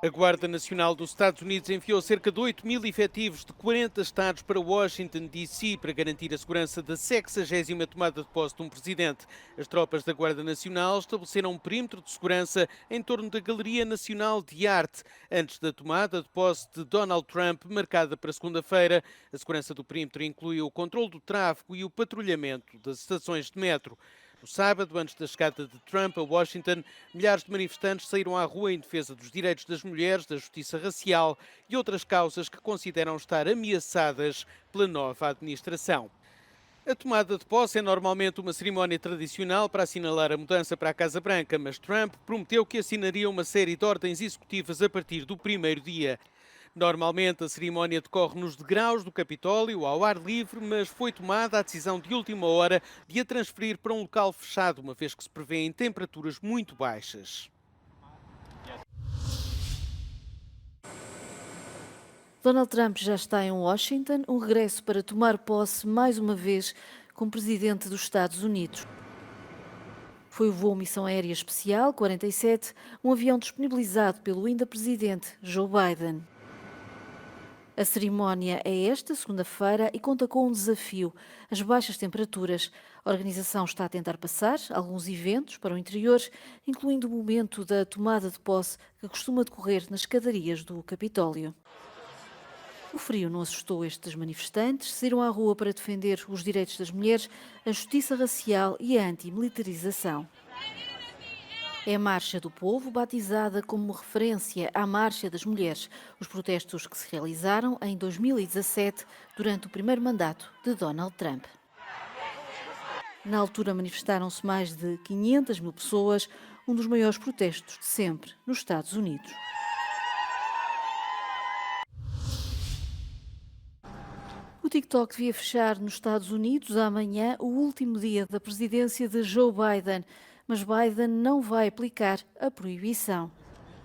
A Guarda Nacional dos Estados Unidos enviou cerca de 8.000 efetivos de 40 estados para Washington, D.C., para garantir a segurança da 60ª tomada de posse de um presidente. As tropas da Guarda Nacional estabeleceram um perímetro de segurança em torno da Galeria Nacional de Arte, antes da tomada de posse de Donald Trump, marcada para segunda-feira. A segurança do perímetro inclui o controle do tráfego e o patrulhamento das estações de metro. No sábado, antes da chegada de Trump a Washington, milhares de manifestantes saíram à rua em defesa dos direitos das mulheres, da justiça racial e outras causas que consideram estar ameaçadas pela nova administração. A tomada de posse é normalmente uma cerimónia tradicional para assinalar a mudança para a Casa Branca, mas Trump prometeu que assinaria uma série de ordens executivas a partir do primeiro dia. Normalmente a cerimónia decorre nos degraus do Capitólio, ao ar livre, mas foi tomada a decisão de última hora de a transferir para um local fechado, uma vez que se prevêem temperaturas muito baixas. Donald Trump já está em Washington, um regresso para tomar posse mais uma vez como presidente dos Estados Unidos. Foi o voo Missão Aérea Especial 47, um avião disponibilizado pelo ainda presidente Joe Biden. A cerimónia é esta segunda-feira e conta com um desafio: as baixas temperaturas. A organização está a tentar passar alguns eventos para o interior, incluindo o momento da tomada de posse que costuma decorrer nas escadarias do Capitólio. O frio não assustou estes manifestantes, saíram à rua para defender os direitos das mulheres, a justiça racial e a antimilitarização. É a Marcha do Povo, batizada como referência à Marcha das Mulheres, os protestos que se realizaram em 2017, durante o primeiro mandato de Donald Trump. Na altura manifestaram-se mais de 500 mil pessoas, um dos maiores protestos de sempre nos Estados Unidos. O TikTok devia fechar nos Estados Unidos amanhã, o último dia da presidência de Joe Biden, mas Biden não vai aplicar a proibição.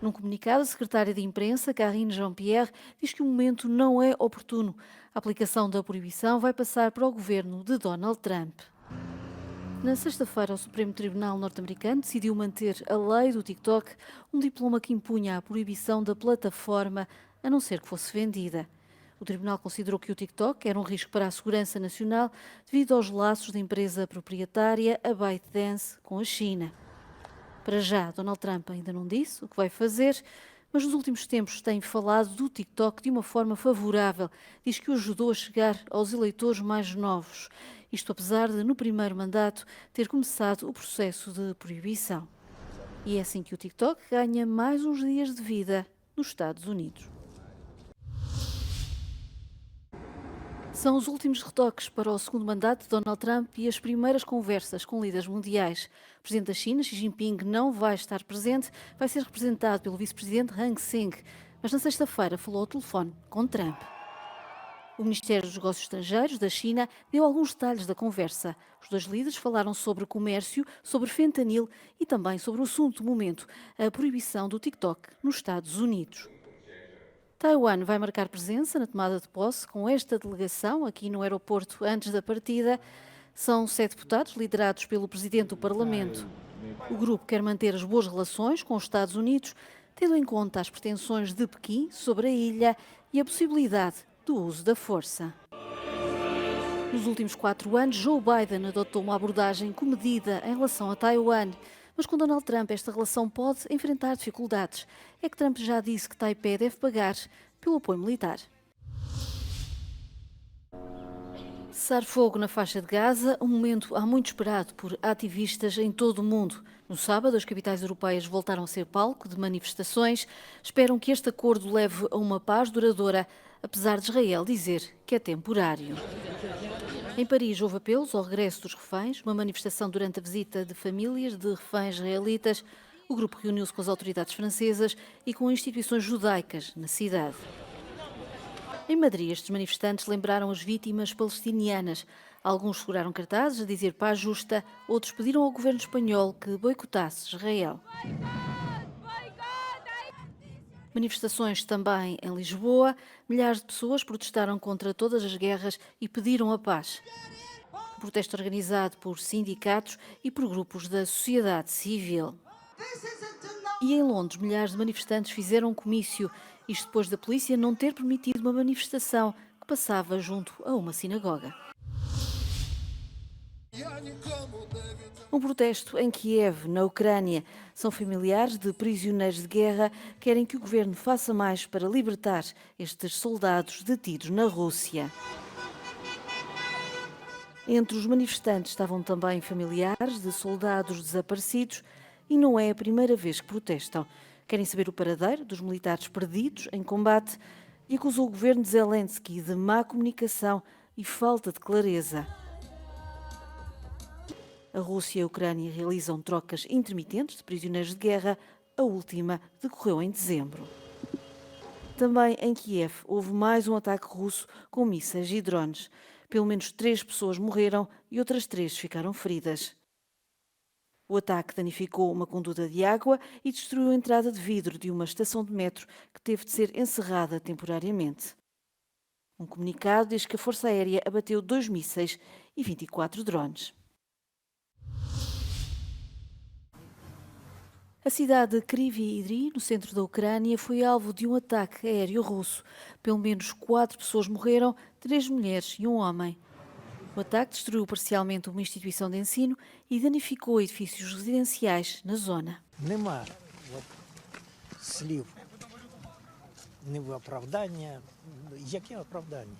Num comunicado, a secretária de imprensa, Karine Jean-Pierre, diz que o momento não é oportuno. A aplicação da proibição vai passar para o governo de Donald Trump. Na sexta-feira, o Supremo Tribunal norte-americano decidiu manter a lei do TikTok, um diploma que impunha a proibição da plataforma, a não ser que fosse vendida. O tribunal considerou que o TikTok era um risco para a segurança nacional devido aos laços da empresa proprietária, a ByteDance, com a China. Para já, Donald Trump ainda não disse o que vai fazer, mas nos últimos tempos tem falado do TikTok de uma forma favorável. Diz que o ajudou a chegar aos eleitores mais novos. Isto apesar de, no primeiro mandato, ter começado o processo de proibição. E é assim que o TikTok ganha mais uns dias de vida nos Estados Unidos. São os últimos retoques para o segundo mandato de Donald Trump e as primeiras conversas com líderes mundiais. O presidente da China, Xi Jinping, não vai estar presente, vai ser representado pelo vice-presidente Hang Seng, mas na sexta-feira falou ao telefone com Trump. O Ministério dos Negócios Estrangeiros da China deu alguns detalhes da conversa. Os dois líderes falaram sobre comércio, sobre fentanil e também sobre o assunto do momento, a proibição do TikTok nos Estados Unidos. Taiwan vai marcar presença na tomada de posse com esta delegação aqui no aeroporto antes da partida. São 7 deputados liderados pelo presidente do Parlamento. O grupo quer manter as boas relações com os Estados Unidos, tendo em conta as pretensões de Pequim sobre a ilha e a possibilidade do uso da força. Nos últimos 4 anos, Joe Biden adotou uma abordagem comedida em relação a Taiwan. Mas com Donald Trump esta relação pode enfrentar dificuldades. É que Trump já disse que Taipei deve pagar pelo apoio militar. Cessar fogo na faixa de Gaza, um momento há muito esperado por ativistas em todo o mundo. No sábado, as capitais europeias voltaram a ser palco de manifestações. Esperam que este acordo leve a uma paz duradoura, apesar de Israel dizer que é temporário. Em Paris, houve apelos ao regresso dos reféns, uma manifestação durante a visita de famílias de reféns israelitas. O grupo reuniu-se com as autoridades francesas e com instituições judaicas na cidade. Em Madrid, estes manifestantes lembraram as vítimas palestinianas. Alguns seguraram cartazes a dizer paz justa, outros pediram ao governo espanhol que boicotasse Israel. Manifestações também em Lisboa. Milhares de pessoas protestaram contra todas as guerras e pediram a paz. O protesto organizado por sindicatos e por grupos da sociedade civil. E em Londres, milhares de manifestantes fizeram um comício, isto depois da polícia não ter permitido uma manifestação que passava junto a uma sinagoga. Um protesto em Kiev, na Ucrânia. São familiares de prisioneiros de guerra que querem que o governo faça mais para libertar estes soldados detidos na Rússia. Entre os manifestantes estavam também familiares de soldados desaparecidos e não é a primeira vez que protestam. Querem saber o paradeiro dos militares perdidos em combate e acusou o governo de Zelensky de má comunicação e falta de clareza. A Rússia e a Ucrânia realizam trocas intermitentes de prisioneiros de guerra. A última decorreu em dezembro. Também em Kiev houve mais um ataque russo com mísseis e drones. Pelo menos 3 pessoas morreram e outras 3 ficaram feridas. O ataque danificou uma conduta de água e destruiu a entrada de vidro de uma estação de metro que teve de ser encerrada temporariamente. Um comunicado diz que a Força Aérea abateu 2 mísseis e 24 drones. A cidade de Kryvyi Rih, no centro da Ucrânia, foi alvo de um ataque aéreo russo. Pelo menos 4 pessoas morreram, 3 mulheres e um homem. O ataque destruiu parcialmente uma instituição de ensino e danificou edifícios residenciais na zona. Нема слів ні в оправдання. Яке оправдання?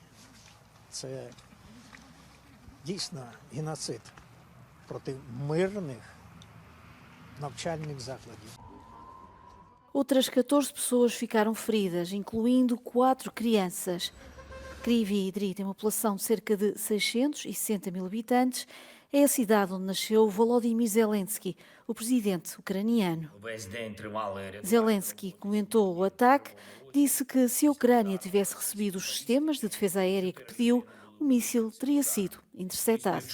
Це дійсно геноцид проти мирних навчальних закладів. Outras 14 pessoas ficaram feridas, incluindo 4 crianças. Kryvyi Rih tem uma população de cerca de 660 mil habitantes. É a cidade onde nasceu Volodymyr Zelensky, o presidente ucraniano. Zelensky comentou o ataque, disse que se a Ucrânia tivesse recebido os sistemas de defesa aérea que pediu, o míssil teria sido interceptado.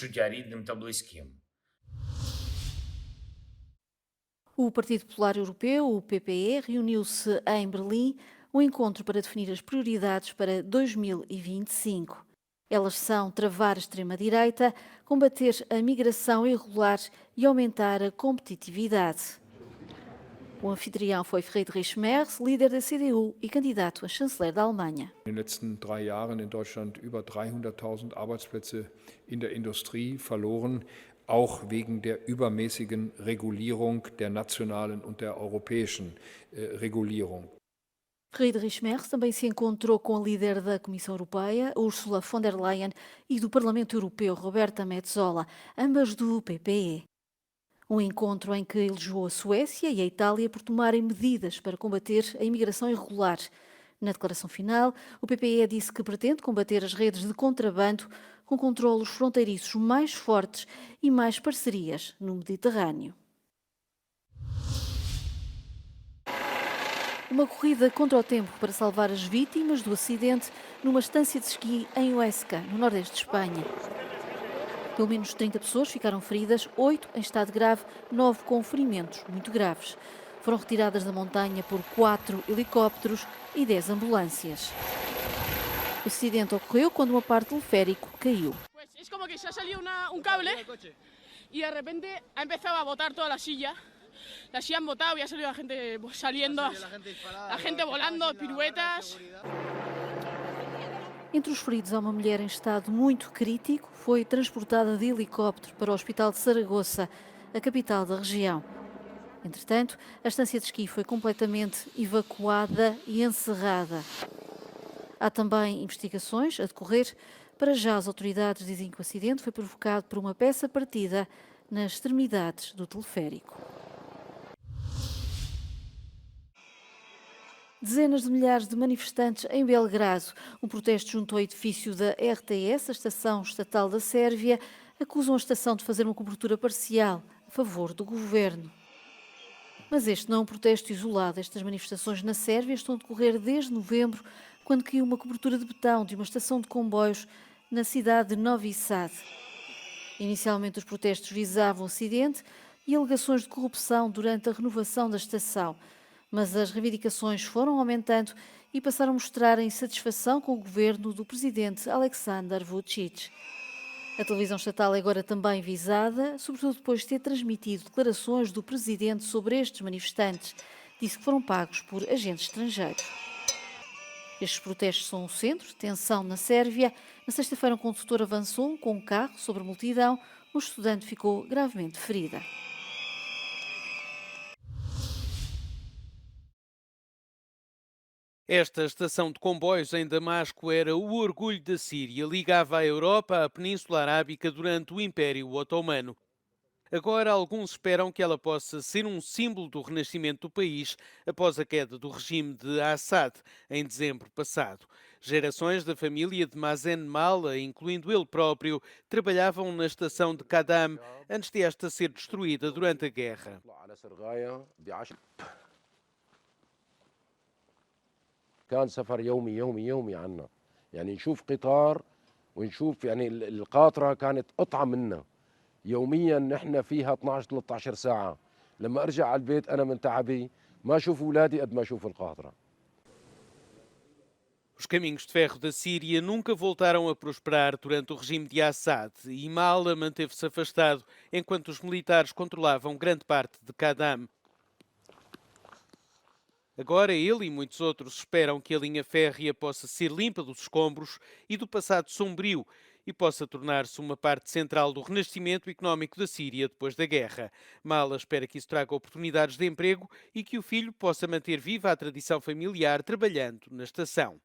O Partido Popular Europeu, o PPE, reuniu-se em Berlim, um encontro para definir as prioridades para 2025. Elas são travar a extrema-direita, combater a migração irregular e aumentar a competitividade. O anfitrião foi Friedrich Merz, líder da CDU e candidato a chanceler da Alemanha. In den letzten 3 Jahren in Deutschland über 300.000 Arbeitsplätze in der Industrie verloren, auch wegen der übermäßigen Regulierung der nationalen und der europäischen Regulierung. Friedrich Merz também se encontrou com a líder da Comissão Europeia, Ursula von der Leyen, e do Parlamento Europeu, Roberta Metsola, ambas do PPE. Um encontro em que elogiou a Suécia e a Itália por tomarem medidas para combater a imigração irregular. Na declaração final, o PPE disse que pretende combater as redes de contrabando com controlos fronteiriços mais fortes e mais parcerias no Mediterrâneo. Uma corrida contra o tempo para salvar as vítimas do acidente numa estância de esqui em Huesca, no nordeste de Espanha. Pelo menos 30 pessoas ficaram feridas, 8 em estado grave, 9 com ferimentos muito graves. Foram retiradas da montanha por 4 helicópteros e 10 ambulâncias. O acidente ocorreu quando uma parte do teleférico caiu. É como que já saiu cable e de repente ha empezado a botar toda a silla. Las sillas han botado y ha salido la gente saliendo, la gente volando, piruetas. Entre os feridos há uma mulher em estado muito crítico. Foi transportada de helicóptero para o Hospital de Saragoça, a capital da região. Entretanto, a estância de esqui foi completamente evacuada e encerrada. Há também investigações a decorrer. Para já, as autoridades dizem que o acidente foi provocado por uma peça partida nas extremidades do teleférico. Dezenas de milhares de manifestantes em Belgrado. Um protesto junto ao edifício da RTS, a estação estatal da Sérvia, acusam a estação de fazer uma cobertura parcial a favor do governo. Mas este não é um protesto isolado. Estas manifestações na Sérvia estão a decorrer desde novembro, quando caiu uma cobertura de betão de uma estação de comboios na cidade de Novi Sad. Inicialmente os protestos visavam o acidente e alegações de corrupção durante a renovação da estação. Mas as reivindicações foram aumentando e passaram a mostrar a insatisfação com o governo do presidente Aleksandar Vučić. A televisão estatal é agora também visada, sobretudo depois de ter transmitido declarações do presidente sobre estes manifestantes. disse que foram pagos por agentes estrangeiros. Estes protestos são o centro de tensão na Sérvia. Na sexta-feira, um condutor avançou com um carro sobre a multidão. Um estudante ficou gravemente ferida. Esta estação de comboios em Damasco era o orgulho da Síria, ligava a Europa à Península Arábica durante o Império Otomano. Agora, alguns esperam que ela possa ser um símbolo do renascimento do país após a queda do regime de Assad em dezembro passado. Gerações da família de Mazen Mala, incluindo ele próprio, trabalhavam na estação de Kadam antes de esta ser destruída durante a guerra. كان سفر يومي يومي يومي عنا يعني نشوف قطار ونشوف يعني القاطرة كانت قطعة منا يوميا نحن فيها 12 13 ساعة لما ارجع على البيت انا من تعبي ما اشوف اولادي قد ما اشوف القاطرة. Os caminhos de ferro da Síria nunca voltaram a prosperar durante o regime de Assad e Mala manteve-se afastado enquanto os militares controlavam grande parte de Kadam. Agora ele e muitos outros esperam que a linha férrea possa ser limpa dos escombros e do passado sombrio e possa tornar-se uma parte central do renascimento económico da Síria depois da guerra. Mala espera que isso traga oportunidades de emprego e que o filho possa manter viva a tradição familiar trabalhando na estação.